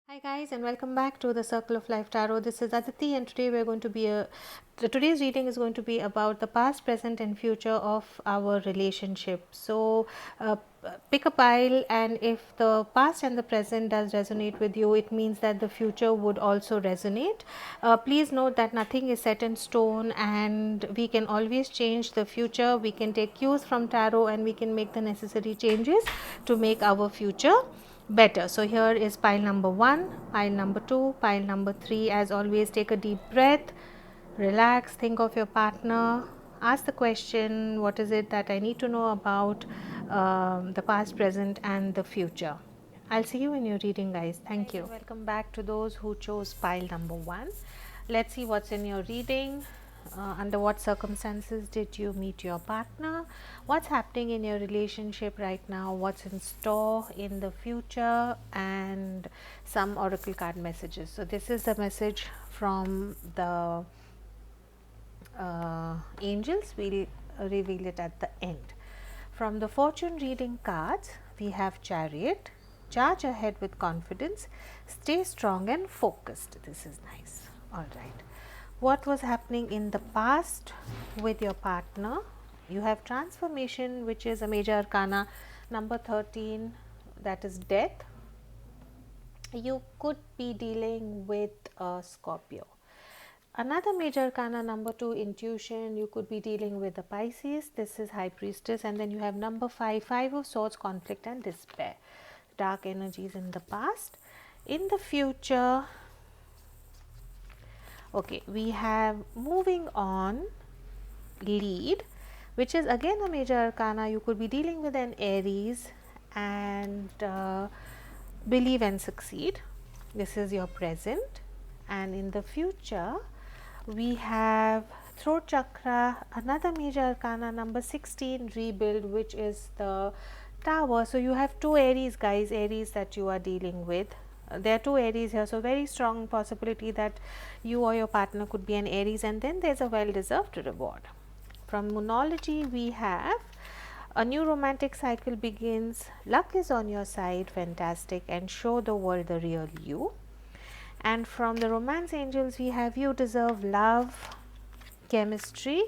Hi guys, and welcome back to the Circle of Life Tarot. This is Adittee, and today we're going to be today's reading is going to be about the past, present, and future of our relationship. So, pick a pile, and if the past and the present does resonate with you, it means that the future would also resonate. Please note that nothing is set in stone, and we can always change the future. We can take cues from tarot, and we can make the necessary changes to make our future better. So here is pile number 1, pile number 2, pile number 3. As always, take a deep breath, relax, think of your partner, ask the question, what is it that I need to know about the past, present, and the future. I'll see you in your reading, guys. Thank you. Welcome back to those who chose pile number 1. Let's see what's in your reading. Under what circumstances did you meet your partner? What's happening in your relationship right now? What's in store in the future? And some oracle card messages. So this is the message from the angels. We'll reveal it at the end. From the fortune reading cards, we have Chariot. Charge ahead with confidence. Stay strong and focused. This is nice. All right. What was happening in the past with your partner? You have transformation, which is a major arcana number 13, that is death. You could be dealing with a Scorpio. Another major arcana number 2, intuition. You could be dealing with the Pisces. This is high priestess. And then you have number 5, 5 of swords, conflict and despair. Dark energies in the past. In the future, okay, we have moving on, lead, which is again a major arcana. You could be dealing with an Aries, and believe and succeed. This is your present. And in the future, we have throat chakra, another major arcana number 16, rebuild, which is the tower. So you have two Aries, guys, Aries that you are dealing with. There are two Aries here, so very strong possibility that you or your partner could be an Aries, and then there's a well deserved reward. From Moonology, we have a new romantic cycle begins, luck is on your side, fantastic, and show the world the real you. And from the Romance Angels, we have you deserve love, chemistry,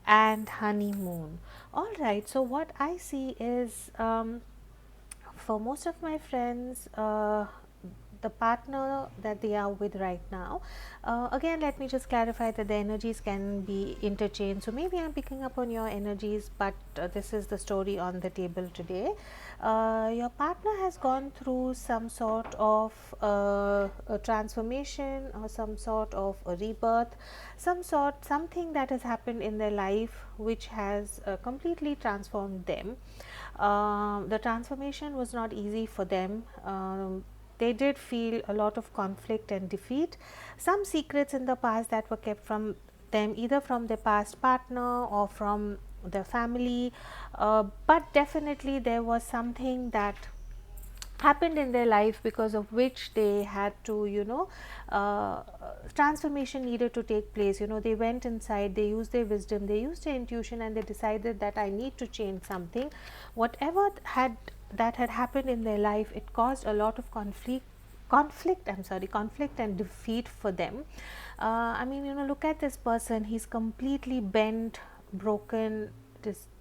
and honeymoon. All right, so what I see is for most of my friends, the partner that they are with right now, again let me just clarify that the energies can be interchanged, so maybe I'm picking up on your energies, but this is the story on the table today. Your partner has gone through some sort of a transformation or some sort of a rebirth, something that has happened in their life which has completely transformed them. The transformation was not easy for them. They did feel a lot of conflict and defeat, some secrets in the past that were kept from them, either from their past partner or from their family, but definitely there was something that happened in their life because of which they had to, transformation needed to take place. They went inside, they used their wisdom, they used their intuition, and they decided that I need to change something. Whatever had happened in their life, it caused a lot of conflict and defeat for them. I mean, look at this person, he's completely bent, broken,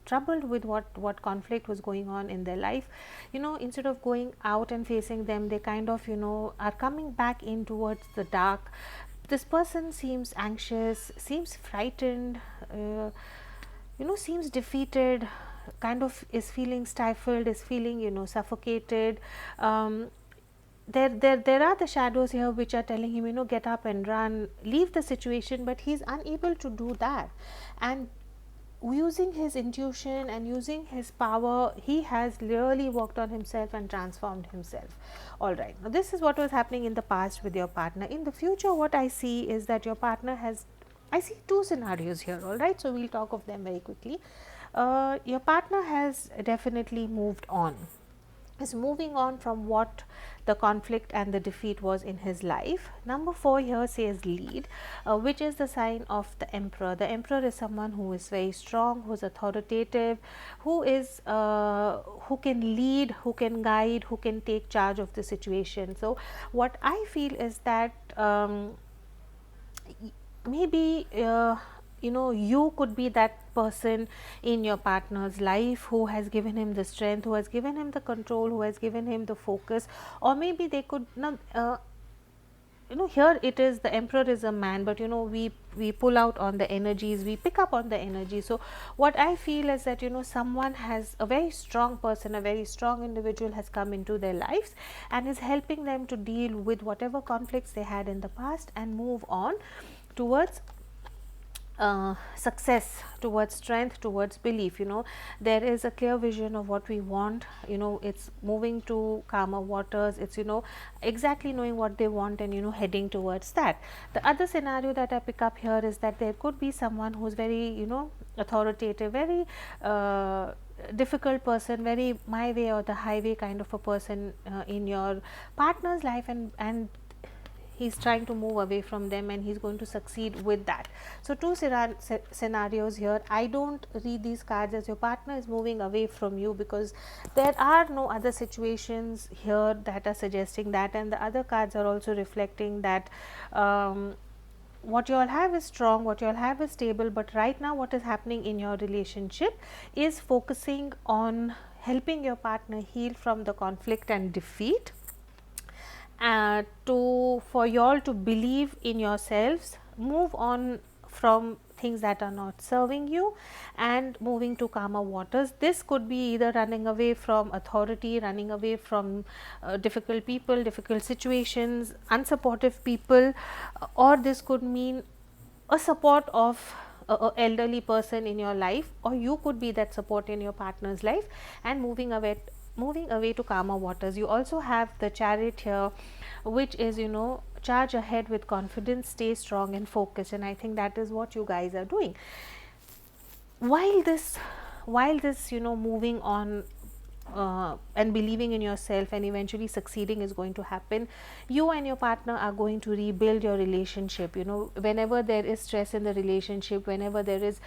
troubled with what conflict was going on in their life. Instead of going out and facing them, they kind of are coming back in towards the dark. This person seems anxious, seems frightened, seems defeated, kind of is feeling stifled, is feeling suffocated. There are the shadows here which are telling him, get up and run, leave the situation, but he's unable to do that. And using his intuition and using his power, he has really worked on himself and transformed himself. All right, now this is what was happening in the past with your partner. In the future, what I see is that your partner has, I see two scenarios here. All right, so we'll talk of them very quickly. Your partner has definitely moved on. is moving on from what the conflict and the defeat was in his life. Number 4 here says lead, which is the sign of the emperor. The emperor is someone who is very strong, who is authoritative, who is who can lead, who can guide, who can take charge of the situation. So what I feel is that maybe you could be that person in your partner's life who has given him the strength, who has given him the control, who has given him the focus. Or maybe they could not, here it is, the emperor is a man, but we pull out on the energies, we pick up on the energy. So what I feel is that someone has, a very strong person, a very strong individual has come into their lives and is helping them to deal with whatever conflicts they had in the past and move on towards success, towards strength, towards belief. There is a clear vision of what we want. It's moving to calmer waters. It's exactly knowing what they want and heading towards that. The other scenario that I pick up here is that there could be someone who's very authoritative, very difficult person, very my way or the highway kind of a person in your partner's life, and he's trying to move away from them and he's going to succeed with that. So two scenarios here. I don't read these cards as your partner is moving away from you, because there are no other situations here that are suggesting that, and the other cards are also reflecting that what you all have is strong, what you all have is stable, but right now what is happening in your relationship is focusing on helping your partner heal from the conflict and defeat, for you all to believe in yourselves, move on from things that are not serving you and moving to calmer waters. This could be either running away from authority, running away from difficult people, difficult situations, unsupportive people, or this could mean a support of a elderly person in your life, or you could be that support in your partner's life and moving away to calmer waters. You also have the Chariot here, which is charge ahead with confidence, stay strong and focused, and I think that is what you guys are doing. While this moving on and believing in yourself and eventually succeeding is going to happen, you and your partner are going to rebuild your relationship. Whenever there is stress in the relationship, whenever there is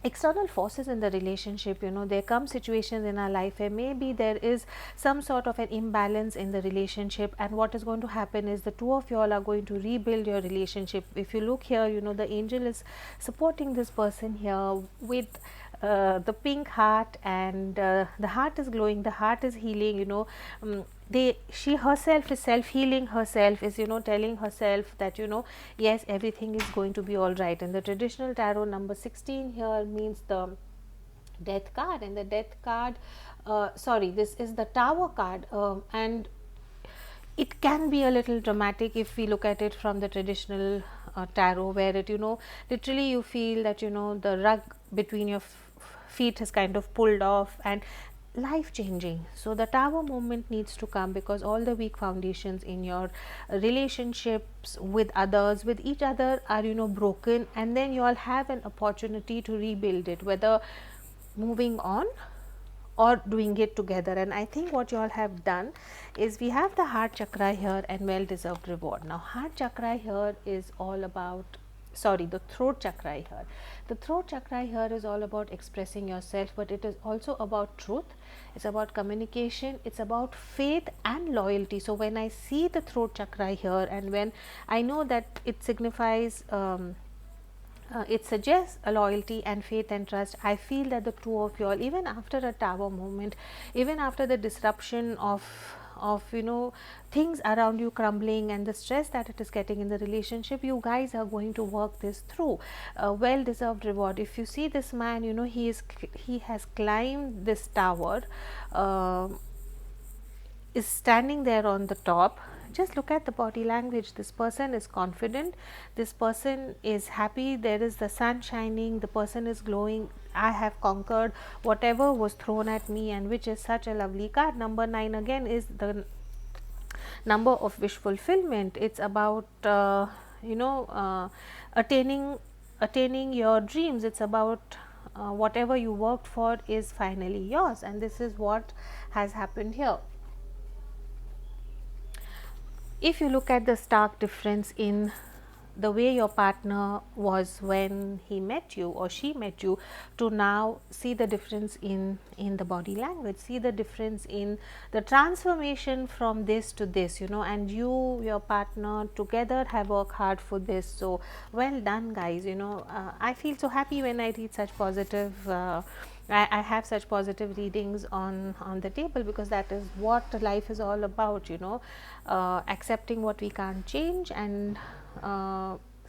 external forces in the relationship, there come situations in our life where maybe there is some sort of an imbalance in the relationship, and what is going to happen is the two of you all are going to rebuild your relationship. If you look here, the angel is supporting this person here with the pink heart, and the heart is glowing, the heart is healing. She herself is self-healing herself, is telling herself that yes, everything is going to be all right. In the traditional tarot, number 16 here means the death card, and the death card this is the Tower card, and it can be a little dramatic if we look at it from the traditional tarot, where it literally you feel that the rug between your feet is kind of pulled off and life changing. So the Tower moment needs to come, because all the weak foundations in your relationships with others, with each other, are broken, and then you all have an opportunity to rebuild it, whether moving on or doing it together. And I think what you all have done is, we have the heart chakra here and well deserved reward. Now heart chakra here is all about, the throat chakra here. The throat chakra here is all about expressing yourself, but it is also about truth, it's about communication, it's about faith and loyalty. So when I see the throat chakra here, and when I know that it signifies it suggests a loyalty and faith and trust, I feel that the two of you all, even after a Tower moment, even after the disruption of things around you crumbling and the stress that it is getting in the relationship, you guys are going to work this through. Well deserved reward. If you see this man, he has climbed this tower, is standing there on the top. Just look at the body language. This person is confident, this person is happy, there is the sun shining, the person is glowing. I have conquered whatever was thrown at me, and which is such a lovely card. Number 9 again is the number of wish fulfillment. It's about attaining your dreams. It's about whatever you worked for is finally yours, and this is what has happened here. If you look at the stark difference in the way your partner was when he met you or she met you, to now see the difference in the body language, see the difference in the transformation from this to this, you know, and you, your partner together have worked hard for this. So well done, guys. You know, I feel so happy when I read such positive I have such positive readings on the table, because that is what life is all about, you know, accepting what we can't change, and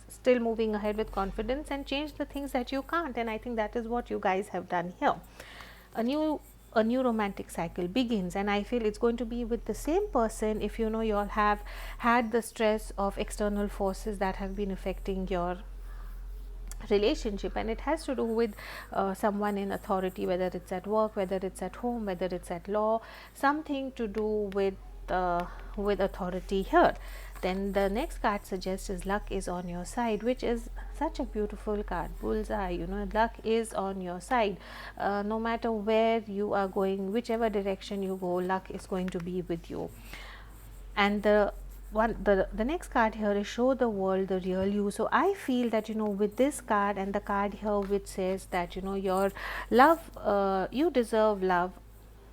still moving ahead with confidence and change the things that you can't. And I think that is what you guys have done here. A new romantic cycle begins, and I feel it's going to be with the same person. If you know, you all have had the stress of external forces that have been affecting your relationship, and it has to do with someone in authority, whether it's at work, whether it's at home, whether it's at law, something to do with authority here. Then the next card suggests is luck is on your side, which is such a beautiful card. Bullseye, you know, luck is on your side. No matter where you are going, whichever direction you go, luck is going to be with you. And the next card here is show the world the real you. So I feel that, you know, with this card and the card here which says that, you know, your love, you deserve love,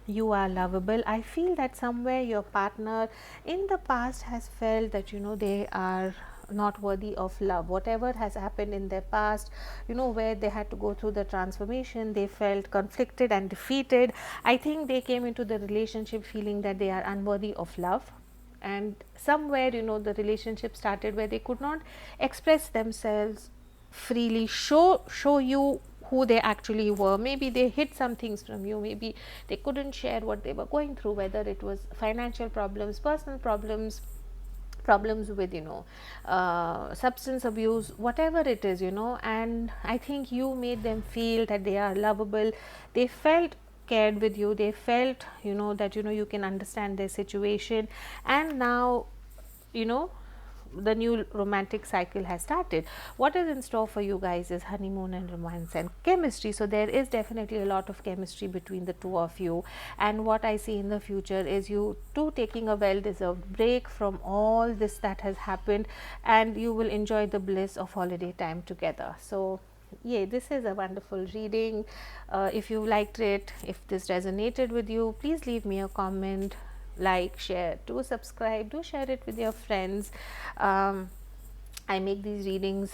you are lovable, I feel that somewhere your partner in the past has felt that, you know, they are not worthy of love. Whatever has happened in their past, you know, where they had to go through the transformation, they felt conflicted and defeated. I think they came into the relationship feeling that they are unworthy of love, and somewhere, you know, the relationship started where they could not express themselves freely, show you who they actually were. Maybe they hid some things from you, maybe they couldn't share what they were going through, whether it was financial problems, personal problems with, you know, substance abuse, whatever it is, you know. And I think you made them feel that they are lovable, they felt cared with you, they felt, you know, that, you know, you can understand their situation. And now, you know, the new romantic cycle has started. What is in store for you guys is honeymoon and romance and chemistry. So there is definitely a lot of chemistry between the two of you, and what I see in the future is you two taking a well deserved break from all this that has happened, and you will enjoy the bliss of holiday time together. So yeah, this is a wonderful reading. If you liked it, if this resonated with you, please leave me a comment, like, share, do subscribe, do share it with your friends. I make these readings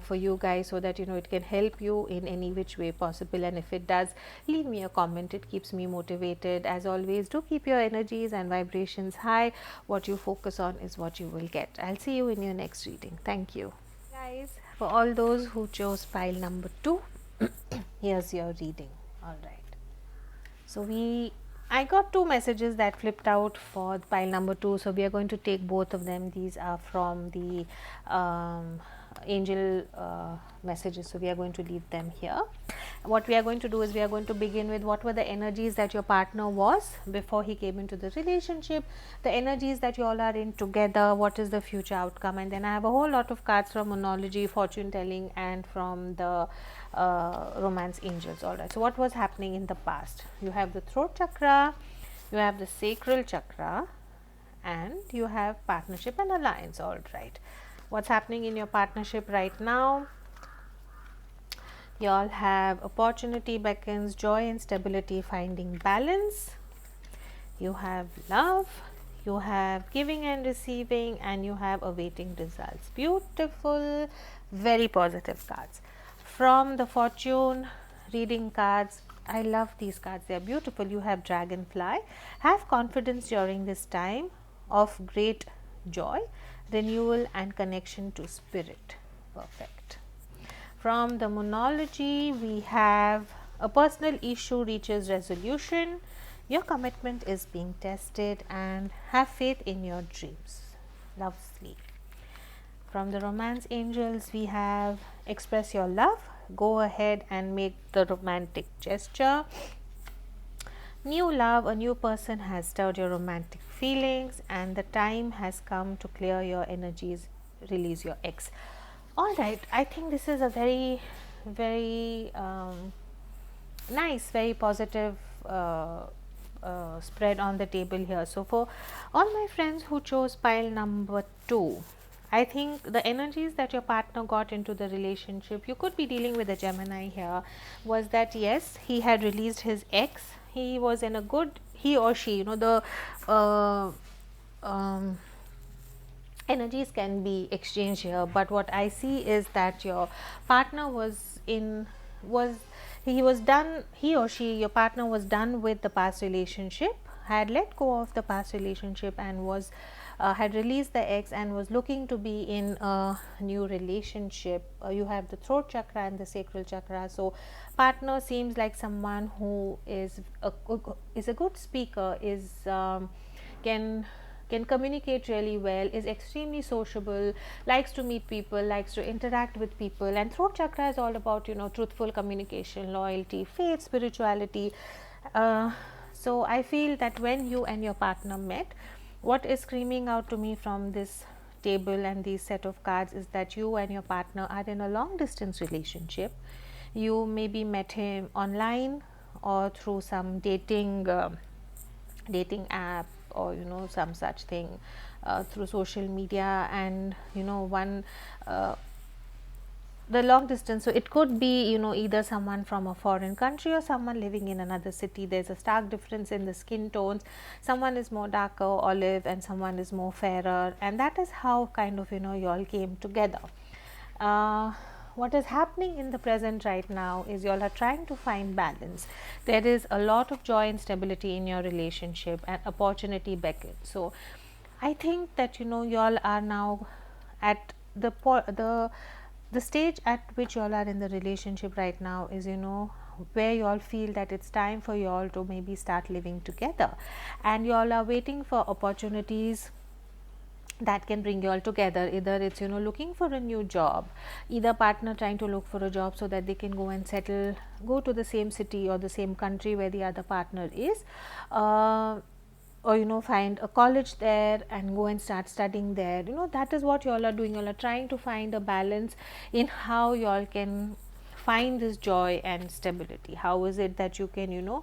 for you guys so that, you know, it can help you in any which way possible, and if it does, leave me a comment, it keeps me motivated. As always, do keep your energies and vibrations high. What you focus on is what you will get. I'll see you in your next reading. Thank you guys. For all those who chose pile number 2, here's your reading. All right, so I got 2 messages that flipped out for pile number 2, so we are going to take both of them. These are from the angel messages, so we are going to leave them here. What we are going to do is we are going to begin with what were the energies that your partner was before he came into the relationship, the energies that you all are in together, what is the future outcome, and then I have a whole lot of cards from Monology, fortune telling, and from the romance angels. All right, so what was happening in the past? You have the throat chakra, you have the sacral chakra, and you have partnership and alliance. All right, what's happening in your partnership right now? You all have opportunity beckons, joy and stability, finding balance. You have love, you have giving and receiving, and you have awaiting results. Beautiful, very positive cards. From the fortune reading cards, I love these cards, they are beautiful. You have dragonfly, have confidence during this time of great joy, renewal and connection to spirit. Perfect. From the Monology, we have a personal issue reaches resolution, your commitment is being tested, and have faith in your dreams. Love sleep. From the romance angels, we have express your love, go ahead and make the romantic gesture. New love, a new person has stirred your romantic feelings, and the time has come to clear your energies, release your ex. All right, I think this is a very nice, very positive spread on the table here. So for all my friends who chose pile number 2, I think the energies that your partner got into the relationship, you could be dealing with a Gemini here, was that yes, he had released his ex, he was in a good, he or she, the uh, um, energies can be exchanged here, but what I see is that your partner was he was done, he or she, your partner was done with the past relationship, had let go of the past relationship, and was had released the ex and was looking to be in a new relationship. You have the throat chakra and the sacral chakra, so partner seems like someone who is a good speaker, is can communicate really well, is extremely sociable, likes to meet people, likes to interact with people. And throat chakra is all about, truthful communication, loyalty, faith, spirituality. So I feel that when you and your partner met, what is screaming out to me from this table and these set of cards is that you and your partner are in a long distance relationship. You maybe met him online or through some dating app, or some such thing, through social media, and one the long distance. So it could be, either someone from a foreign country or someone living in another city. There's a stark difference in the skin tones. Someone is more darker olive and someone is more fairer, and that is how kind of you all came together. uh, what is happening in the present right now is you all are trying to find balance. There is a lot of joy and stability in your relationship, and opportunity beckons. So I think that you all are now at the stage at which you all are in the relationship right now is where you all feel that it's time for you all to maybe start living together, and you all are waiting for opportunities that can bring you all together. Either it's looking for a new job, either partner trying to look for a job so that they can go and settle, go to the same city or the same country where the other partner is, or find a college there and go and start studying there. That is what you all are doing. You all are trying to find a balance in how you all can find this joy and stability. How is it that you can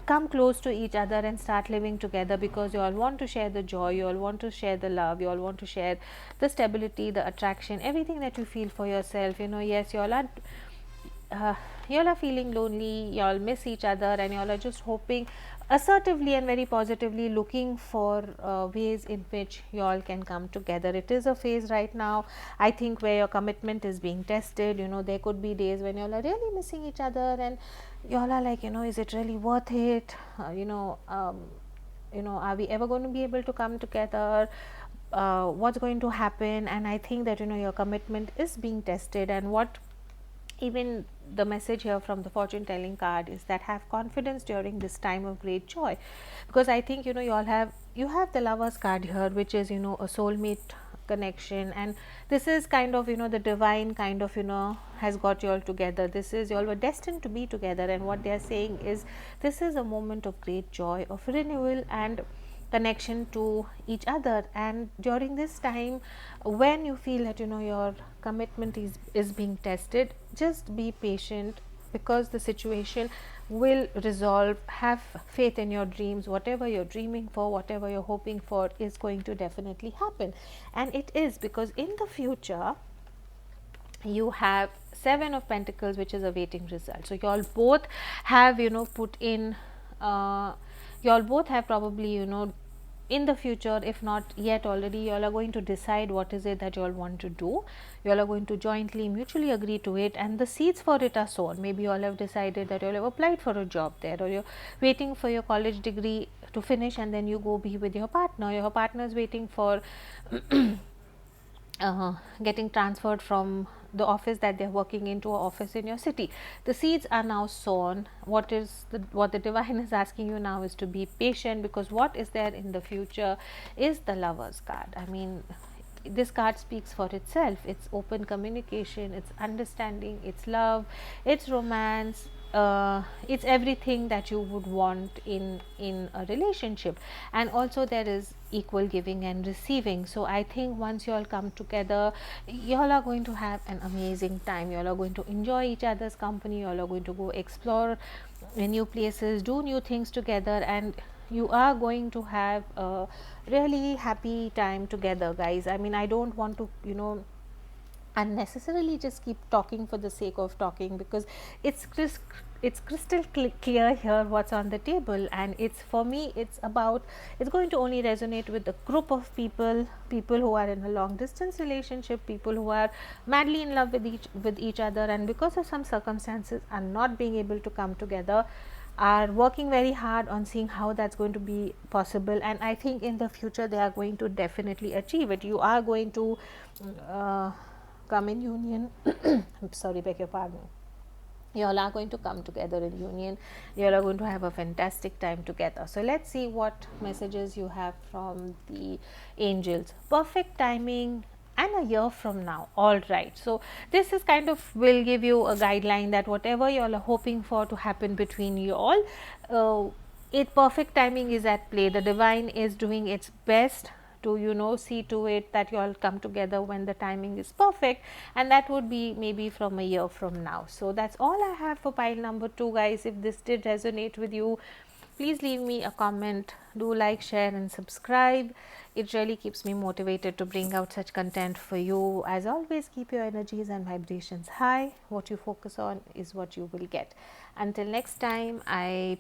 come close to each other and start living together, because you all want to share the joy, you all want to share the love, you all want to share the stability, the attraction, everything that you feel for yourself. Yes, uh, you all are feeling lonely, you all miss each other, and you all are just hoping assertively and very positively, looking for ways in which you all can come together. It is a phase right now, I think, where your commitment is being tested. There could be days when you all are really missing each other, and you all are like, is it really worth it? Are we ever going to be able to come together? What's going to happen? And I think that your commitment is being tested. And what even the message here from the fortune telling card is that have confidence during this time of great joy, because I think you have the lovers card here, which is a soulmate connection, and this is kind of the divine kind of has got you all together. This is, you all were destined to be together, and what they are saying is this is a moment of great joy, of renewal and connection to each other. And during this time, when you feel that your commitment is being tested, just be patient, because the situation will resolve. Have faith in your dreams. Whatever you're dreaming for, whatever you're hoping for, is going to definitely happen. And it is, because in the future you have 7 of Pentacles, which is awaiting result. So you all both have put in, you all both have probably in the future, if not yet already, you all are going to decide what is it that you all want to do. You all are going to jointly mutually agree to it, and the seeds for it are sown. Maybe you all have decided that you all have applied for a job there, or you're waiting for your college degree to finish and then you go be with your partner. Your partner is waiting for getting transferred from the office that they're working into an office in your city. The seeds are now sown. What the divine is asking you now is to be patient, because what is there in the future is the Lovers card. I mean, this card speaks for itself. It's open communication, it's understanding, it's love, it's romance, it's everything that you would want in a relationship. And also there is equal giving and receiving. So I think once you all come together, you all are going to have an amazing time. You all are going to enjoy each other's company. You all are going to go explore new places, do new things together, and you are going to have a really happy time together, guys. I mean, I don't want to, unnecessarily just keep talking for the sake of talking, because it's crystal clear here what's on the table. And it's, for me, it's going to only resonate with a group of people who are in a long distance relationship, people who are madly in love with each other, and because of some circumstances are not being able to come together, are working very hard on seeing how that's going to be possible. And I think in the future they are going to definitely achieve it. You are going to come in union. I'm sorry, beg your pardon. You all are going to come together in union. You all are going to have a fantastic time together. So let's see what messages you have from the angels. Perfect timing and a year from now. All right, so this is kind of will give you a guideline that whatever you all are hoping for to happen between you all, it perfect timing is at play. The divine is doing its best to see to it that you all come together when the timing is perfect, and that would be maybe from a year from now. So that's all I have for pile number 2, guys. If this did resonate with you, please leave me a comment, do like, share and subscribe. It really keeps me motivated to bring out such content for you. As always, keep your energies and vibrations high. What you focus on is what you will get. Until next time,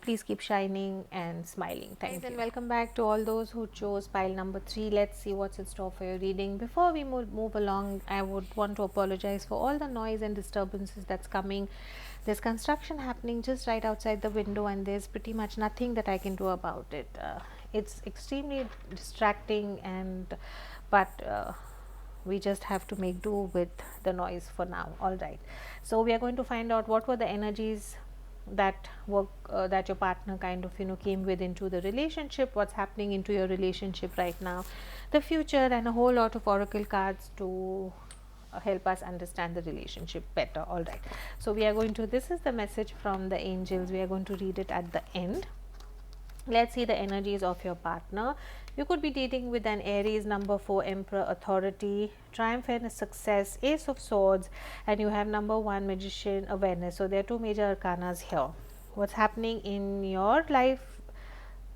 please keep shining and smiling. Thank you. And welcome back to all those who chose pile number 3. Let's see what's in store for your reading. Before we move along, I would want to apologize for all the noise and disturbances that's coming. There's construction happening just right outside the window, and there's pretty much nothing that I can do about it. It's extremely distracting, but we just have to make do with the noise for now. All right, so we are going to find out what were the energies that that your partner kind of came with into the relationship, what's happening into your relationship right now, the future, and a whole lot of oracle cards to help us understand the relationship better. All right, so we are going to, this is the message from the angels. We are going to read it at the end. Let's see the energies of your partner. You could be dating with an Aries, number 4, Emperor, authority, triumph and success, Ace of Swords, and you have number 1, Magician, awareness. So there are 2 major arcanas here. What's happening in your life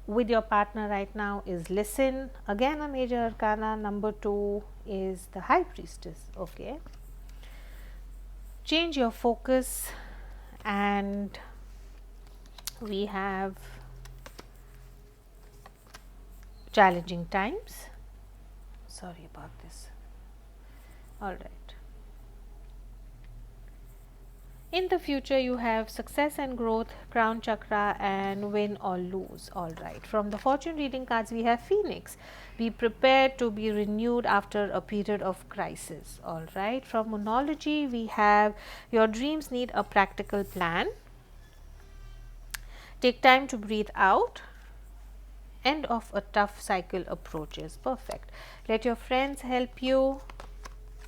with your partner right now is listen. Again, a major arcana. Number 2 is the High Priestess. Okay, change your focus. And we have challenging times. Sorry about this. All right, in the future you have success and growth, crown chakra, and win or lose. All right, from the fortune reading cards we have Phoenix, be prepared to be renewed after a period of crisis. All right, from Moonology we have your dreams need a practical plan, take time to breathe out, end of a tough cycle approaches. Perfect. Let your friends help you,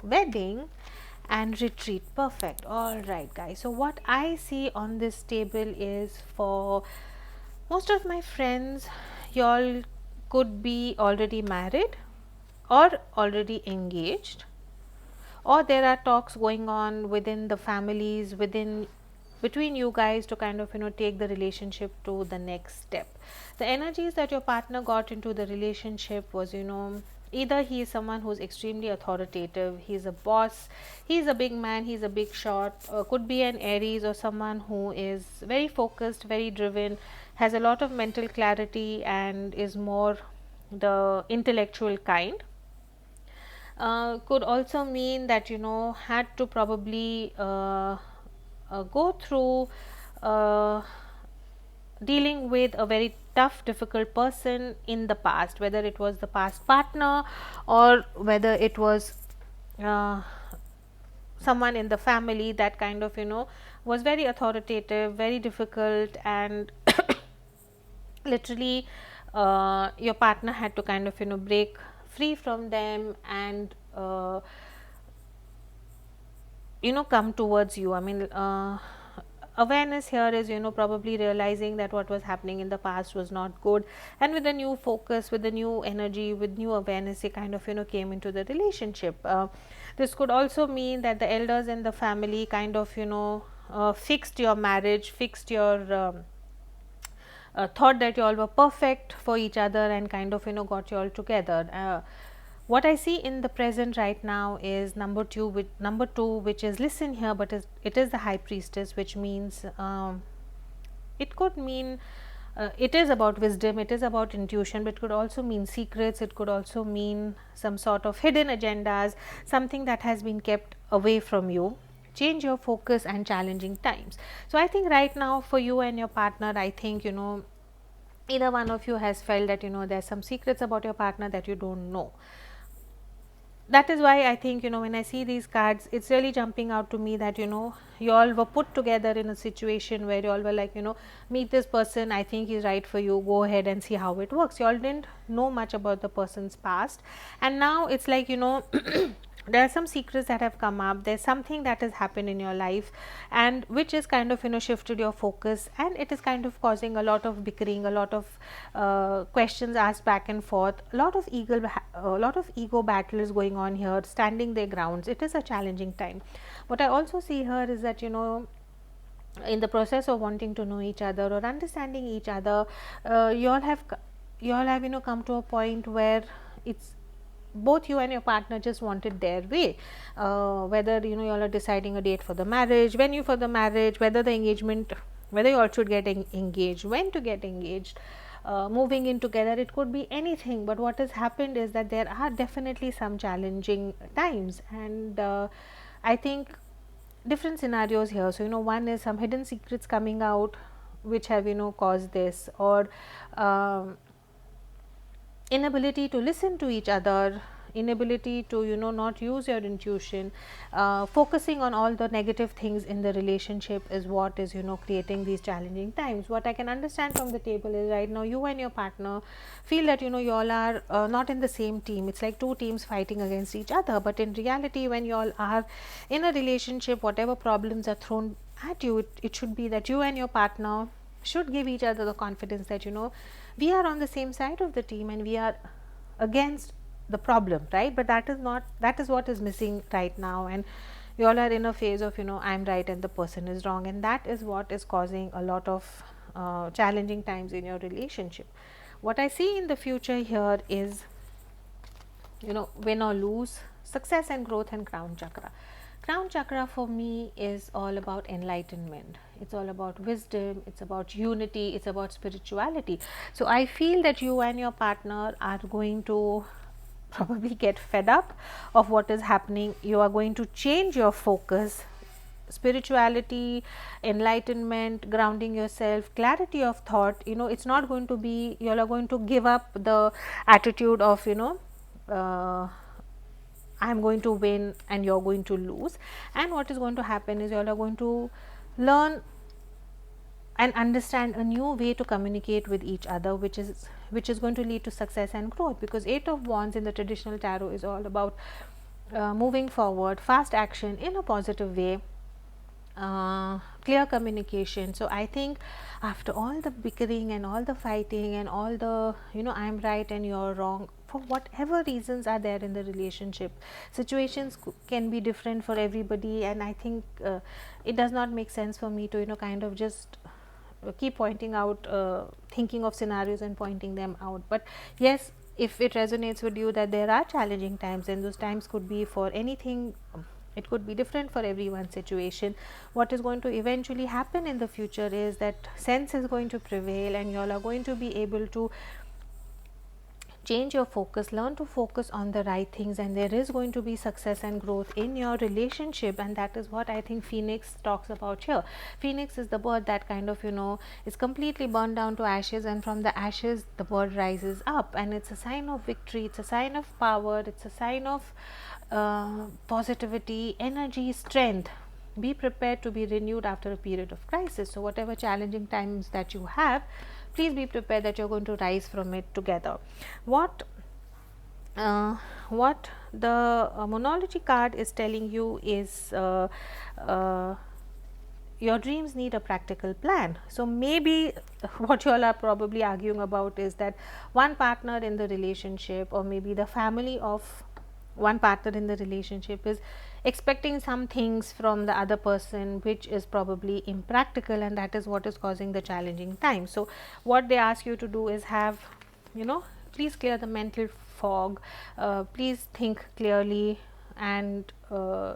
wedding, and retreat. Perfect. All right, guys, so what I see on this table is, for most of my friends, y'all could be already married or already engaged, or there are talks going on within the families, between you guys, to kind of take the relationship to the next step. The energies that your partner got into the relationship was, either he is someone who's extremely authoritative, he's a boss, he's a big man, he's a big shot, could be an Aries, or someone who is very focused, very driven, has a lot of mental clarity, and is more the intellectual kind. Could also mean that had to probably go through dealing with a very tough, difficult person in the past, whether it was the past partner or whether it was someone in the family that kind of was very authoritative, very difficult, and literally your partner had to kind of break free from them and come towards you. I mean, awareness here is, probably realizing that what was happening in the past was not good, and with a new focus, with the new energy, with new awareness, you kind of, came into the relationship. This could also mean that the elders in the family kind of, fixed your marriage, fixed your thought that you all were perfect for each other, and kind of, got you all together. What I see in the present right now is number two, which is listen here, but it is the high priestess, which means it could mean it is about wisdom, it is about intuition, but it could also mean secrets, it could also mean some sort of hidden agendas, something that has been kept away from you. Change your focus and challenging times. So I think right now for you and your partner, I think, either one of you has felt that, there's some secrets about your partner that you don't know. That is why I think, when I see these cards, it's really jumping out to me that, you all were put together in a situation where you all were like, meet this person, I think he's right for you, go ahead and see how it works. You all didn't know much about the person's past, and now it's like, there are some secrets that have come up, there's something that has happened in your life, and which is kind of, shifted your focus, and it is kind of causing a lot of bickering, a lot of questions asked back and forth, a lot of ego battles going on here, standing their grounds. It is a challenging time. What I also see here is that, in the process of wanting to know each other or understanding each other, you all have come to a point where it's both you and your partner just want it their way, whether, you all are deciding a date for the marriage, venue for the marriage, whether the engagement, whether you all should get engaged, when to get engaged, moving in together, it could be anything. But what has happened is that there are definitely some challenging times, and I think different scenarios here. So, one is some hidden secrets coming out which have, caused this, or inability to listen to each other, inability to, not use your intuition, focusing on all the negative things in the relationship is what is, creating these challenging times. What I can understand from the table is right now you and your partner feel that, you all are not in the same team. It's like two teams fighting against each other, but in reality, when you all are in a relationship, whatever problems are thrown at you, it should be that you and your partner should give each other the confidence that, we are on the same side of the team and we are against the problem, right? But that is what is missing right now, and you all are in a phase of, I'm right and the person is wrong, and that is what is causing a lot of challenging times in your relationship. What I see in the future here is, win or lose, success and growth, and crown chakra. Crown chakra for me is all about enlightenment, it's all about wisdom, it's about unity, it's about spirituality. So I feel that you and your partner are going to probably get fed up of what is happening. You are going to change your focus. Spirituality, enlightenment, grounding yourself, clarity of thought, it's not going to be, you all are going to give up the attitude of, I'm going to win and you're going to lose. And what is going to happen is you all are going to learn and understand a new way to communicate with each other, which is going to lead to success and growth, because 8 of Wands in the traditional tarot is all about moving forward, fast action in a positive way, clear communication. So I think after all the bickering and all the fighting and all the, I'm right and you're wrong, for whatever reasons are there in the relationship, situations can be different for everybody, and I think it does not make sense for me to, kind of just keep pointing out, thinking of scenarios and pointing them out. But yes, if it resonates with you that there are challenging times, and those times could be for anything, it could be different for everyone's situation. What is going to eventually happen in the future is that sense is going to prevail, and you all are going to be able to change your focus, learn to focus on the right things, and there is going to be success and growth in your relationship. And that is what I think Phoenix talks about here. Phoenix is the bird that kind of, is completely burned down to ashes, and from the ashes the bird rises up, and it's a sign of victory, it's a sign of power, it's a sign of positivity, energy, strength. Be prepared to be renewed after a period of crisis. So whatever challenging times that you have, please be prepared that you're going to rise from it together. What the Monology card is telling you is your dreams need a practical plan. So maybe what you all are probably arguing about is that one partner in the relationship, or maybe the family of one partner in the relationship, is expecting some things from the other person which is probably impractical, and that is what is causing the challenging time. So what they ask you to do is have, please clear the mental fog, please think clearly and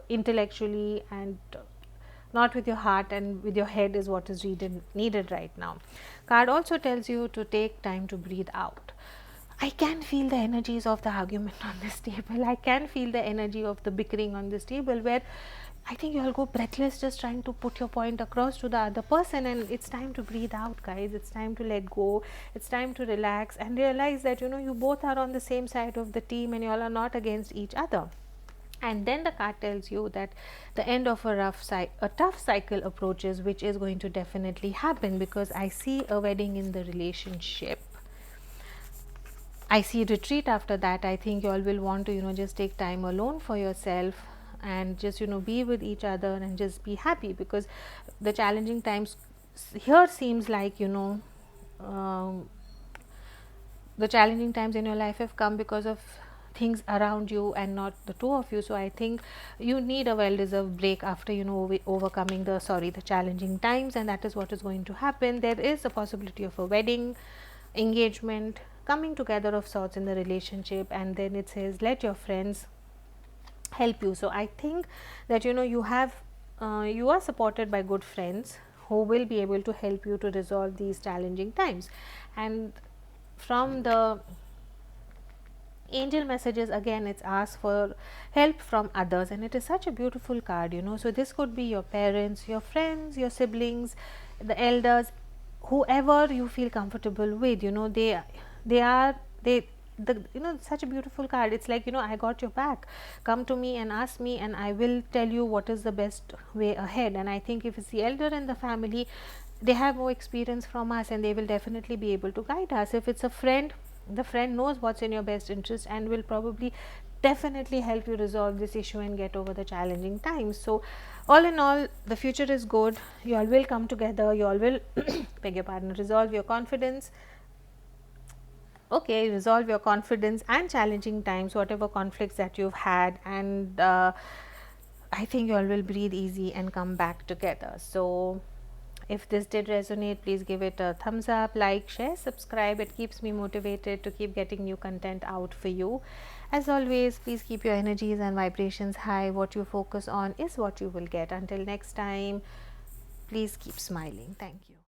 intellectually, and not with your heart and with your head is what is needed right now. Card also tells you to take time to breathe out. I can feel the energies of the argument on this table. I can feel the energy of the bickering on this table, where I think you all go breathless just trying to put your point across to the other person, and it's time to breathe out, guys. It's time to let go. It's time to relax and realize that you both are on the same side of the team and you all are not against each other. And then the card tells you that the end of a tough cycle approaches, which is going to definitely happen, because I see a wedding in the relationship. I see retreat after that. I think you all will want to just take time alone for yourself and just be with each other and just be happy, because the challenging times here seems like um, the challenging times in your life have come because of things around you and not the two of you. So I think you need a well deserved break after overcoming the challenging times, and that is what is going to happen. There is a possibility of a wedding, engagement, coming together of sorts in the relationship, and then it says let your friends help you. So I think that you are supported by good friends who will be able to help you to resolve these challenging times. And from the angel messages, again it's asked for help from others, and it is such a beautiful card. So this could be your parents, your friends, your siblings, the elders, whoever you feel comfortable with. They the such a beautiful card. It's like, I got your back, come to me and ask me and I will tell you what is the best way ahead. And I think if it's the elder in the family, they have more experience from us and they will definitely be able to guide us. If it's a friend, the friend knows what's in your best interest and will probably definitely help you resolve this issue and get over the challenging times. So all in all, the future is good. You all will come together, you all will beg your pardon, resolve your confidence. Okay, resolve your confidence and challenging times, whatever conflicts that you've had, and I think you all will breathe easy and come back together. So if this did resonate, please give it a thumbs up, like, share, subscribe. It keeps me motivated to keep getting new content out for you. As always, please keep your energies and vibrations high. What you focus on is what you will get. Until next time, please keep smiling. Thank you.